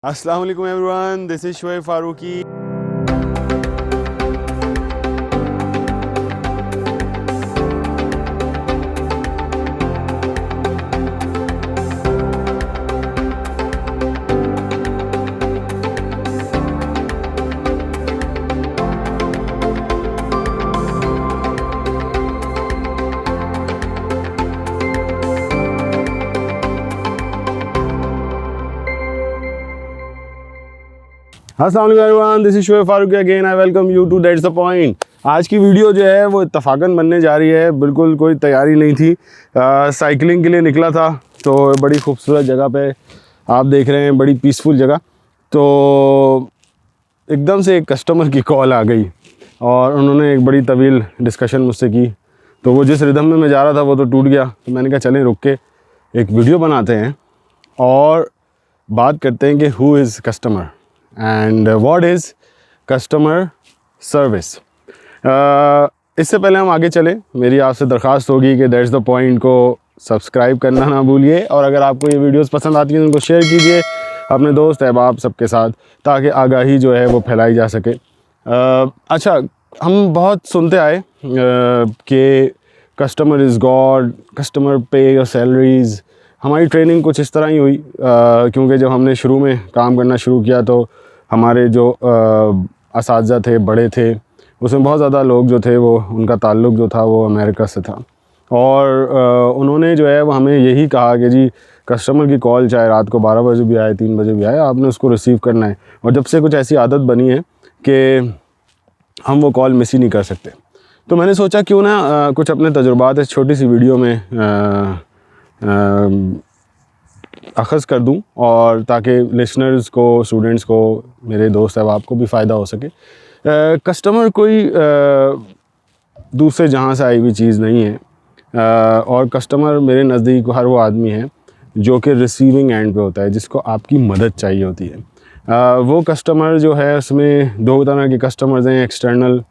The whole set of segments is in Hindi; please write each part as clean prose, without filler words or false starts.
अस्सलाम वालेकुम everyone, this is Shoaib Farooqui. अस्सलाम वालेकुम everyone, this is Shoaib Farooqui again. I welcome you to that's the point. आज की वीडियो जो है वो इत्तफाकन बनने जा रही है, बिल्कुल कोई तैयारी नहीं थी। साइकिलिंग के लिए निकला था तो बड़ी खूबसूरत जगह पे आप देख रहे हैं, बड़ी पीसफुल जगह। तो एकदम से एक कस्टमर की कॉल आ गई और उन्होंने एक बड़ी तवील डिस्कशन मुझसे की। तो वो जिस रिदम में मैं जा रहा था वो तो टूट गया। तो मैंने कहा चलें रुक के एक वीडियो बनाते हैं और बात करते हैं कि who is customer and what is customer service. इससे पहले हम आगे चलें, मेरी आपसे दरख्वास्त होगी कि दैट्स द पॉइंट को सब्सक्राइब करना ना भूलिए, और अगर आपको ये वीडियोस पसंद आती हैं तो उनको शेयर कीजिए अपने दोस्त अहबाब सबके साथ, ताकि आगाही जो है वो फैलाई जा सके। अच्छा, हम बहुत सुनते आए कि कस्टमर इज़ गॉड, कस्टमर पे योर सैलरीज़। हमारी ट्रेनिंग कुछ इस तरह ही हुई, क्योंकि जब हमने शुरू में काम करना शुरू किया तो हमारे जो असातिज़ा थे, बड़े थे, उसमें बहुत ज़्यादा लोग जो थे वो उनका ताल्लुक़ जो था वो अमेरिका से था। और उन्होंने जो है वो हमें यही कहा कि जी कस्टमर की कॉल चाहे रात को 12 बजे भी आए, 3 बजे भी आए, आपने उसको रिसीव करना है। और जब से कुछ ऐसी आदत बनी है कि हम वो कॉल मिस ही नहीं कर सकते, तो मैंने सोचा क्यों ना कुछ अपने तजुर्बात इस छोटी सी वीडियो में अख़ज़ कर दूं, और ताकि लिसनर्स को, स्टूडेंट्स को, मेरे दोस्त अहबाब को भी फ़ायदा हो सके। कस्टमर कोई दूसरे जहां से आई हुई चीज़ नहीं है, और कस्टमर मेरे नज़दीक हर वो आदमी है जो कि रिसीविंग एंड पे होता है, जिसको आपकी मदद चाहिए होती है। वो कस्टमर जो है, उसमें दो तरह के कस्टमर्स हैं। एक्सटर्नल,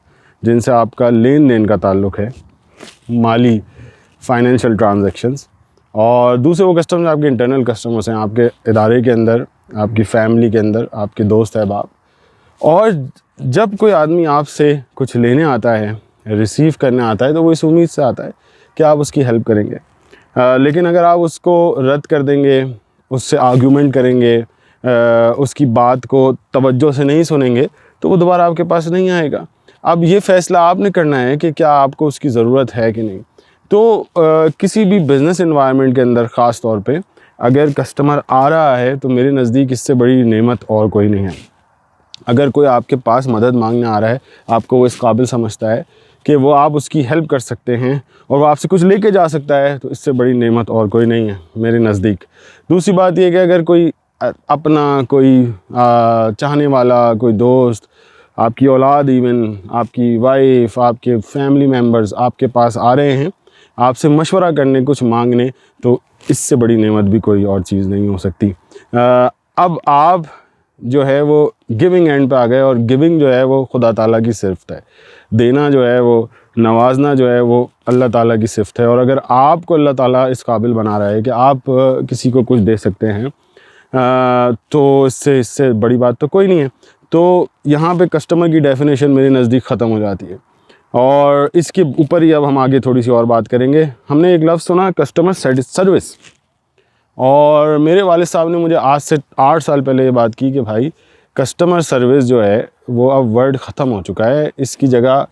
जिनसे आपका लेन देन का ताल्लुक़ है, माली फाइनेंशियल ट्रांजैक्शंस, और दूसरे वो कस्टमर आपके इंटरनल कस्टमर्स हैं, आपके इदारे के अंदर, आपकी फ़ैमिली के अंदर, आपके दोस्त अहबाब। और जब कोई आदमी आपसे कुछ लेने आता है, रिसीव करने आता है, तो वो इस उम्मीद से आता है कि आप उसकी हेल्प करेंगे। लेकिन अगर आप उसको रद्द कर देंगे, उससे आर्गूमेंट करेंगे, उसकी बात को तवज्जो से नहीं सुनेंगे, तो वो दोबारा आपके पास नहीं आएगा। अब ये फ़ैसला आपने करना है कि क्या आपको उसकी ज़रूरत है कि नहीं। तो किसी भी बिज़नेस एनवायरनमेंट के अंदर ख़ास तौर पे अगर कस्टमर आ रहा है, तो मेरे नज़दीक इससे बड़ी नेमत और कोई नहीं है। अगर कोई आपके पास मदद मांगने आ रहा है, आपको वो इस काबिल समझता है कि वो आप उसकी हेल्प कर सकते हैं और वो आपसे कुछ लेके जा सकता है, तो इससे बड़ी नेमत और कोई नहीं है मेरे नज़दीक। दूसरी बात ये कि अगर कोई अपना, कोई चाहने वाला, कोई दोस्त, आपकी औलाद, इवन आपकी वाइफ, आपके फैमिली मेम्बर्स आपके पास आ रहे हैं आपसे मशवरा करने, कुछ मांगने, तो इससे बड़ी नेमत भी कोई और चीज़ नहीं हो सकती। अब आप जो है वो गिविंग एंड पे आ गए, और गिविंग जो है वो खुदा ताला की सिफ़त है। देना जो है वो, नवाजना जो है वो अल्लाह ताला की सिफ़त है। और अगर आपको अल्लाह ताला इस काबिल बना रहा है कि आप किसी को कुछ दे सकते हैं, तो इससे बड़ी बात तो कोई नहीं है। तो यहाँ पे कस्टमर की डेफिनेशन मेरे नज़दीक ख़त्म हो जाती है, और इसके ऊपर ही अब हम आगे थोड़ी सी और बात करेंगे। हमने एक लफ्ज़ सुना, कस्टमर सर्विस, और मेरे वालिद साहब ने मुझे आज से 8 साल पहले ये बात की कि भाई कस्टमर सर्विस जो है वो अब वर्ड ख़त्म हो चुका है, इसकी जगह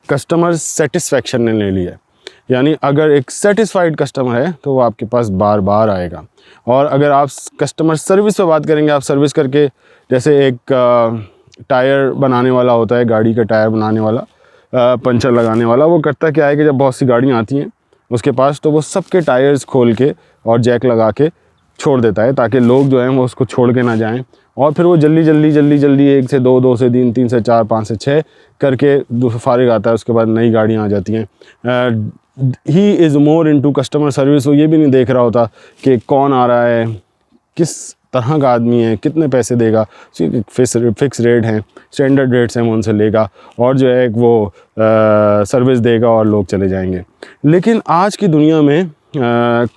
कस्टमर सेटिस्फेक्शन ने ले लिया है। यानी अगर एक सेटिस्फाइड कस्टमर है तो वो आपके पास बार बार आएगा। और अगर आप कस्टमर सर्विस पे बात करेंगे, आप सर्विस करके, जैसे एक टायर बनाने वाला होता है, गाड़ी का टायर बनाने वाला, पंचर लगाने वाला, वो करता क्या है कि जब बहुत सी गाड़ियाँ आती हैं उसके पास, तो वो सबके टायर्स खोल के और जैक लगा के छोड़ देता है, ताकि लोग जो हैं वो उसको छोड़ के ना जाएं, और फिर वो जल्दी 1 से 2, 2 से 3, 3 से 4, 5 से 6 करके फारिग आता है। उसके बाद नई गाड़ियाँ आ जाती हैं। He is more into customer service. वो ये भी नहीं देख रहा होता कि कौन आ रहा है, किस तरह का आदमी है, कितने पैसे देगा, फिक्स रेट हैं, स्टैंडर्ड रेट्स हैं, वो उनसे लेगा, और जो है वो सर्विस देगा और लोग चले जाएंगे। लेकिन आज की दुनिया में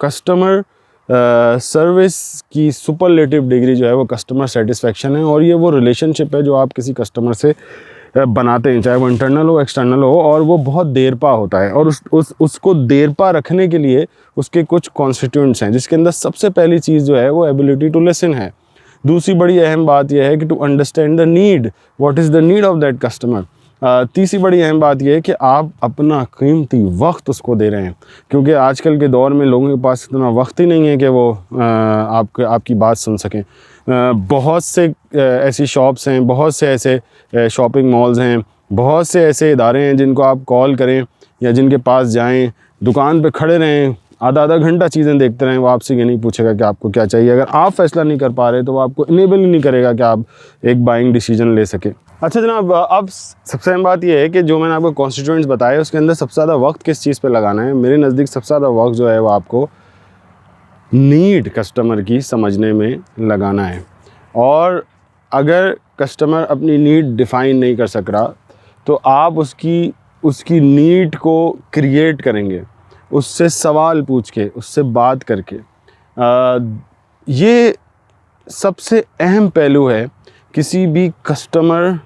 कस्टमर सर्विस की सुपरलेटिव डिग्री जो है वो कस्टमर सेटिस्फेक्शन है, और ये वो रिलेशनशिप है जो आप किसी कस्टमर से बनाते हैं, चाहे वो इंटरनल हो एक्सटर्नल हो, और वो बहुत देरपा होता है। और उसको देरपा रखने के लिए उसके कुछ कॉन्स्टिट्यूएंट्स हैं, जिसके अंदर सबसे पहली चीज़ जो है वो एबिलिटी टू लिसन है। दूसरी बड़ी अहम बात यह है कि to understand the need, what is the need of that customer. तीसरी बड़ी अहम बात यह है कि आप अपना कीमती वक्त उसको दे रहे हैं, क्योंकि आजकल के दौर में लोगों के पास इतना वक्त ही नहीं है कि वो आपकी बात सुन सकें। बहुत से ऐसी शॉप्स हैं, बहुत से ऐसे शॉपिंग मॉल्स हैं, बहुत से ऐसे इदारे हैं जिनको आप कॉल करें या जिनके पास जाएं, दुकान पे खड़े रहें, आधा आधा घंटा चीज़ें देखते रहें, वो आपसे ये नहीं पूछेगा कि आपको क्या चाहिए। अगर आप फैसला नहीं कर पा रहे तो वो आपको इनेबल ही नहीं करेगा कि आप एक बाइंग डिसीजन ले सकें। अच्छा जनाब, अब सबसे अहम बात यह है कि जो मैंने आपको कॉन्स्टिट्यूएंट्स बताए उसके अंदर सबसे ज़्यादा वक्त किस चीज़ पे लगाना है। मेरे नज़दीक सबसे ज़्यादा वक्त जो है वो आपको नीड कस्टमर की समझने में लगाना है। और अगर कस्टमर अपनी नीड डिफ़ाइन नहीं कर सक रहा तो आप उसकी नीड को क्रिएट करेंगे, उससे सवाल पूछ के, उससे बात करके। ये सबसे अहम पहलू है किसी भी कस्टमर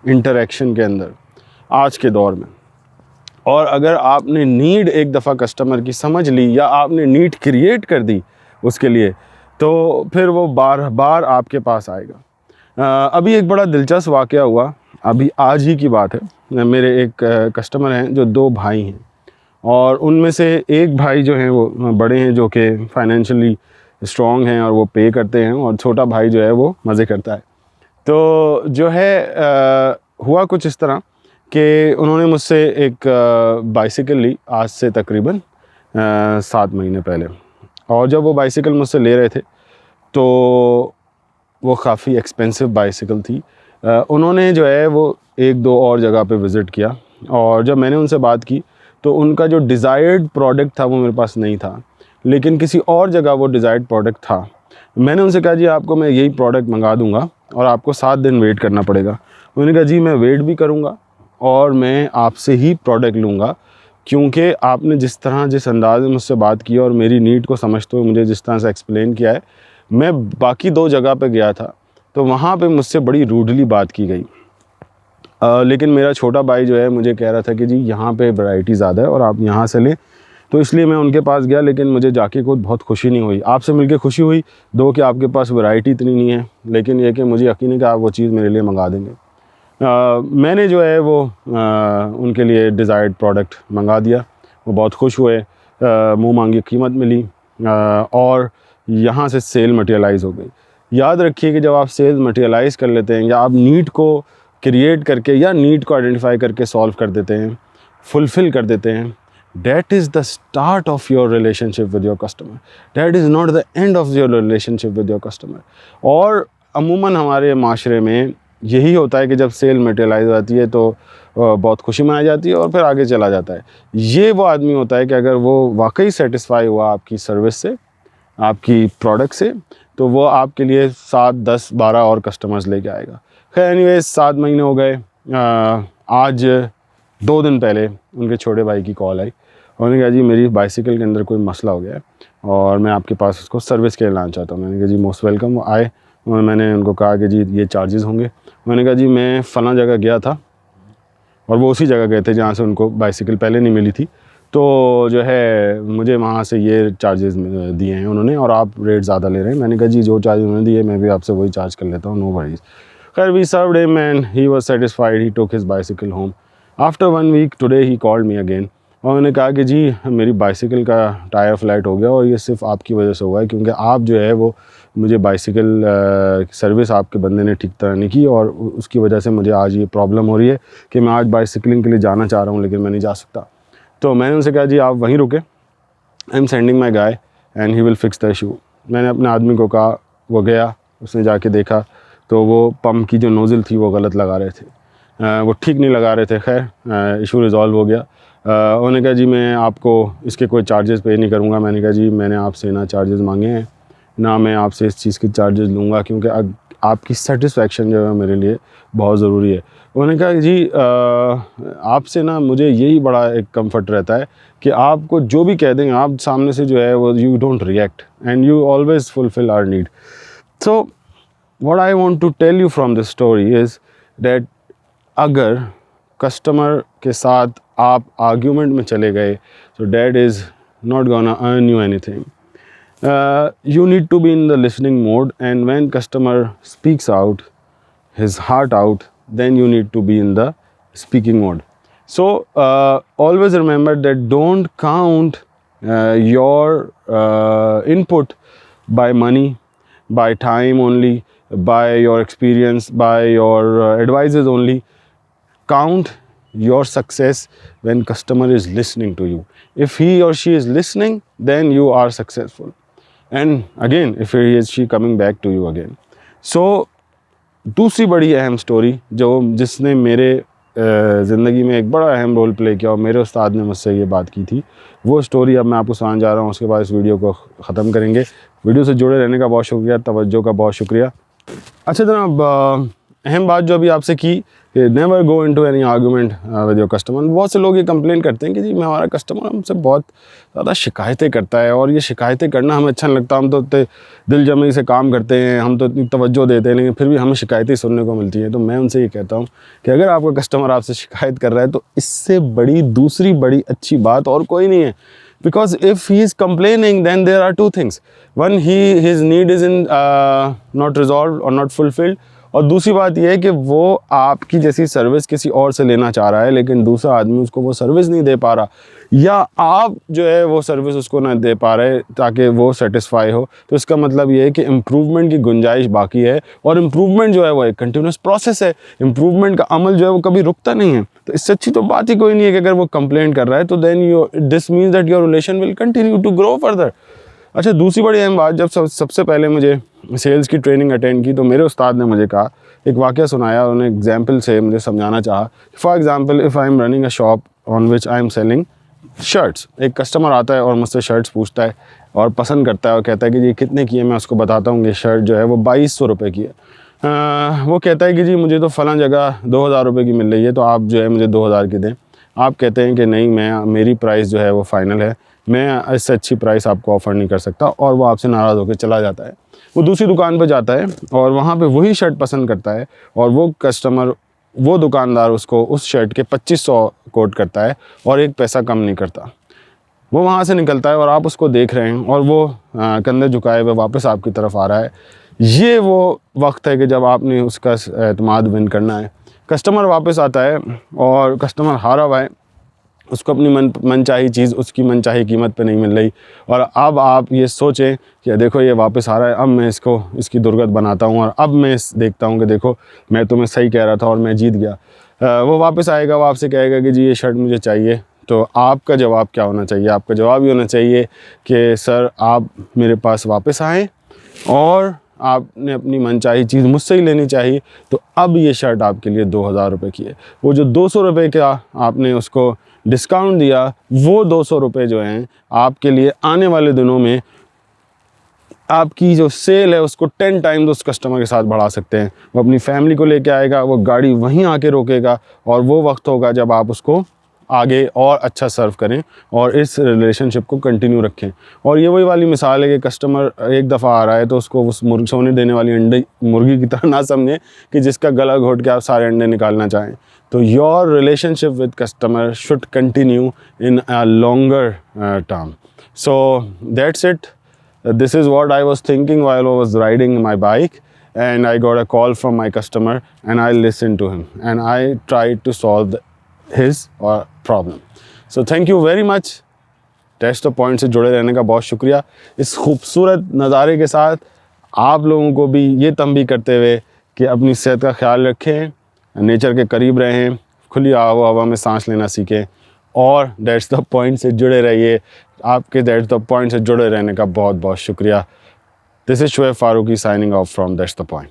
इंटरेक्शन के अंदर आज के दौर में। और अगर आपने नीड एक दफ़ा कस्टमर की समझ ली या आपने नीड क्रिएट कर दी उसके लिए, तो फिर वो बार बार आपके पास आएगा। अभी एक बड़ा दिलचस्प वाक़या हुआ, अभी आज ही की बात है। मेरे एक कस्टमर हैं जो 2 भाई हैं, और उनमें से एक भाई जो हैं वो बड़े हैं, जो कि फाइनेंशियली स्ट्रॉन्ग हैं और वो पे करते हैं, और छोटा भाई जो है वो मज़े करता है। तो जो है हुआ कुछ इस तरह कि उन्होंने मुझसे एक बाइसिकल ली आज से तकरीबन 7 महीने पहले। और जब वो बाइसिकल मुझसे ले रहे थे तो वो काफ़ी एक्सपेंसिव बाइसिकल थी। उन्होंने जो है वो 1-2 और जगह पे विज़िट किया, और जब मैंने उनसे बात की तो उनका जो डिज़ायर्ड प्रोडक्ट था वो मेरे पास नहीं था, लेकिन किसी और जगह वो डिज़ायर्ड प्रोडक्ट था। मैंने उनसे कहा जी आपको मैं यही प्रोडक्ट मंगा दूंगा और आपको 7 दिन वेट करना पड़ेगा। उन्होंने कहा जी मैं वेट भी करूंगा और मैं आपसे ही प्रोडक्ट लूँगा, क्योंकि आपने जिस अंदाज़ में मुझसे बात की और मेरी नीड को समझते हुए मुझे जिस तरह से एक्सप्लेन किया है। मैं बाकी 2 जगह पे गया था तो वहाँ पे मुझसे बड़ी रूडली बात की गई। लेकिन मेरा छोटा भाई जो है मुझे कह रहा था कि जी यहाँ पे वैरायटी ज़्यादा है और आप यहाँ से लें, तो इसलिए मैं उनके पास गया। लेकिन मुझे जाके खुद बहुत खुशी नहीं हुई। आपसे मिलके खुशी हुई कि आपके पास वैरायटी इतनी नहीं है, लेकिन ये कि मुझे यकीन है कि आप वो चीज़ मेरे लिए मंगा देंगे। मैंने जो है वो उनके लिए डिज़ायर्ड प्रोडक्ट मंगा दिया। वो बहुत खुश हुए, मुँह मांगी कीमत मिली, और यहाँ से सेल मटेरियलाइज़ हो गई। याद रखिए कि जब आप सेल्स मटेरियलाइज़ कर लेते हैं या आप नीड को क्रिएट करके या नीड को आइडेंटिफाई करके सॉल्व कर देते हैं, फुलफ़िल कर देते हैं, that is the start of your relationship with your customer. That is not the end of your relationship with your customer. और अमूमन हमारे माशरे में यही होता है कि जब सेल मटेरियलाइज आती है तो बहुत खुशी मनाई जाती है और फिर आगे चला जाता है। ये वो आदमी होता है कि अगर वो वाकई सेटिस्फाई हुआ आपकी सर्विस से, आपकी प्रोडक्ट से, तो वो आपके लिए 7, 10, 12 और कस्टमर्स लेके आएगा। खैर एनीवेज 7 महीने हो गए। आज 2 दिन पहले उनके छोटे भाई की कॉल आई। उन्होंने कहा जी मेरी बाइसिकल के अंदर कोई मसला हो गया है और मैं आपके पास उसको सर्विस के लिए लाना चाहता हूँ। मैंने कहा जी मोस्ट वेलकम। वो आए और मैंने उनको कहा कि जी ये चार्जेस होंगे। उन्होंने कहा जी मैं फ़लाँ जगह गया था, और वो उसी जगह गए थे जहाँ से उनको बाइसिकल पहले नहीं मिली थी, तो जो है मुझे वहाँ से ये चार्जेस दिए हैं उन्होंने और आप रेट ज़्यादा ले रहे हैं। मैंने कहा जी जो चार्ज उन्होंने दिए मैं भी आपसे वही चार्ज कर लेता हूँ, नो वरीज। खैर we served him and he was satisfied. He took his bicycle home. After 1 week today he called me again और उन्होंने कहा कि जी मेरी बाइसिकल का टायर फ्लैट हो गया और ये सिर्फ आपकी वजह से हुआ है, क्योंकि आप जो है वो मुझे बाइसिकल सर्विस आपके बंदे ने ठीक तरह नहीं की और उसकी वजह से मुझे आज ये प्रॉब्लम हो रही है कि मैं आज बाइसिकलिंग के लिए जाना चाह रहा हूँ लेकिन मैं नहीं जा सकता। तो मैंने उनसे कहा जी आप वहीं रुके, I am sending my guy and he will fix the issue. मैंने अपने आदमी को कहा, वो गया, उसने जाके देखा तो वो पम्प की जो नोज़ल थी वो गलत लगा रहे थे, वो ठीक नहीं लगा रहे थे। खैर इशू रिज़ॉल्व हो गया। उन्होंने कहा जी मैं आपको इसके कोई चार्जेस पे नहीं करूँगा। मैंने कहा जी मैंने आपसे ना चार्जेस मांगे हैं ना मैं आपसे इस चीज़ के चार्जेस लूँगा, क्योंकि आपकी सेटिस्फेक्शन जो है मेरे लिए बहुत ज़रूरी है। उन्होंने कहा जी आपसे ना मुझे यही बड़ा एक कंफर्ट रहता है कि आपको जो भी कह दें आप सामने से जो है वो you don't react and you always fulfil our need. So what I want to tell you from this story is that अगर कस्टमर के साथ आप आर्ग्यूमेंट में चले गए so that is not gonna earn you anything. You need to be in the listening mode, and when customer speaks out his heart out, then you need to be in the speaking mode. So always remember that don't count your input by money, by time only, by your experience, by your advices only. Count your success when customer is listening to you. If he or she is listening, then you are successful, and again if he is she coming back to you again. So दूसरी बड़ी अहम स्टोरी जिसने मेरे ज़िंदगी में एक बड़ा अहम रोल प्ले किया और मेरे उस्ताद ने मुझसे ये बात की थी, वो स्टोरी अब मैं आपको सुनाने जा रहा हूँ। उसके बाद इस वीडियो को ख़त्म करेंगे। वीडियो से जुड़े रहने का बहुत शुक्रिया, तवज्जो का बहुत शुक्रिया। अच्छा जनाब, अहम बात जो अभी आपसे की कि never go into any argument with your customer. बहुत से लोग ये कंप्लेन करते हैं कि जी हमारा कस्टमर हमसे बहुत ज़्यादा शिकायतें करता है और ये शिकायतें करना हमें अच्छा नहीं लगता। हम तो इतने दिल जमी से काम करते हैं, हम तो इतनी तवज्जो देते हैं, लेकिन फिर भी हमें शिकायतें सुनने को मिलती हैं। तो मैं उनसे ये कहता हूँ कि अगर आपका कस्टमर आपसे शिकायत कर रहा है तो इससे बड़ी दूसरी बड़ी अच्छी बात और कोई नहीं है। Because if he is complaining, then there are two things. One, his need is not resolved or not fulfilled. और दूसरी बात यह है कि वो आपकी जैसी सर्विस किसी और से लेना चाह रहा है, लेकिन दूसरा आदमी उसको वो सर्विस नहीं दे पा रहा, या आप जो है वो सर्विस उसको ना दे पा रहे ताकि वो सेटिस्फाई हो। तो इसका मतलब ये है कि इम्प्रूवमेंट की गुंजाइश बाकी है, और इम्प्रूवमेंट जो है वो एक कंटिन्यूस प्रोसेस है। इम्प्रूवमेंट का अमल जो है वो कभी रुकता नहीं है। तो इससे अच्छी तो बात ही कोई नहीं है कि अगर वो कंप्लेंट कर रहा है तो then this means that your relation will continue to grow further. अच्छा, दूसरी बड़ी अहम बात, जब सबसे पहले मुझे सेल्स की ट्रेनिंग अटेंड की तो मेरे उस्ताद ने मुझे कहा, एक वाक़या सुनाया, उन्होंने एग्जाम्पल से मुझे समझाना चाहा। For example, if I am running a shop on which I am selling shirts. एक कस्टमर आता है और मुझसे शर्ट्स पूछता है और पसंद करता है और कहता है कि जी कितने की है। मैं उसको बताता हूँ कि शर्ट जो है वो 2200 रुपये की है। वो कहता है कि जी मुझे तो फ़लाँ जगह 2000 रुपये की मिल रही है, तो आप जो है मुझे 2000 की दें। आप कहते हैं कि नहीं, मेरी प्राइस जो है वो फ़ाइनल है, मैं इससे अच्छी प्राइस आपको ऑफ़र नहीं कर सकता, और वो आपसे नाराज़ होकर चला जाता है। वो दूसरी दुकान पर जाता है और वहाँ पे वही शर्ट पसंद करता है, और वो दुकानदार उसको उस शर्ट के 2500 कोट करता है और एक पैसा कम नहीं करता। वो वहाँ से निकलता है और आप उसको देख रहे हैं, और वो कंधे झुकाए हुए वापस आपकी तरफ आ रहा है। ये वो वक्त है कि जब आपने उसका एतमाद विन करना है। कस्टमर वापस आता है और कस्टमर हारा हुआ है, उसको अपनी मनचाही चीज़ उसकी मनचाही कीमत पे नहीं मिल रही, और अब आप ये सोचें कि देखो ये वापस आ रहा है, अब मैं इसकी दुर्गत बनाता हूँ, और अब मैं देखता हूँ कि देखो मैं तुम्हें सही कह रहा था और मैं जीत गया। वो वापस आएगा, वो आपसे कहेगा कि जी ये शर्ट मुझे चाहिए। तो आपका जवाब क्या होना चाहिए? आपका जवाब ये होना चाहिए कि सर आप मेरे पास वापस आएँ और आपने अपनी मनचाही चीज़ मुझसे ही लेनी चाहिए। तो अब ये शर्ट आपके लिए 2000 रुपये की है। वो जो 200 रुपये का आपने उसको डिस्काउंट दिया, वो 200 रुपये जो हैं आपके लिए आने वाले दिनों में आपकी जो सेल है उसको 10 टाइम्स उस कस्टमर के साथ बढ़ा सकते हैं। वो अपनी फैमिली को लेके आएगा, वो गाड़ी वहीं आके रोकेगा, और वो वक्त होगा जब आप उसको आगे और अच्छा सर्व करें और इस रिलेशनशिप को कंटिन्यू रखें। और ये वही वाली मिसाल है कि कस्टमर एक दफ़ा आ रहा है तो उसको उस सोने देने वाली मुर्गी की तरह ना समझें कि जिसका गला घोट के आप सारे अंडे निकालना चाहें। तो your relationship with customer should continue in a longer term. So that's it. This is what I was thinking while I was riding my bike, and I got a call from my customer, and I listened to him and I tried to solve his problem. So thank you very much. That's the point से जुड़े रहने का बहुत शुक्रिया। इस खूबसूरत नज़ारे के साथ आप लोगों को भी ये तंबीह करते हुए कि अपनी सेहत का ख्याल रखें, नेचर के करीब रहें, खुली हवा में सांस लेना सीखें, और दैट्स द पॉइंट से जुड़े रहिए। आपके दैट्स द पॉइंट से जुड़े रहने का बहुत बहुत शुक्रिया। This is Shoaib Farooqui signing off from that's the point.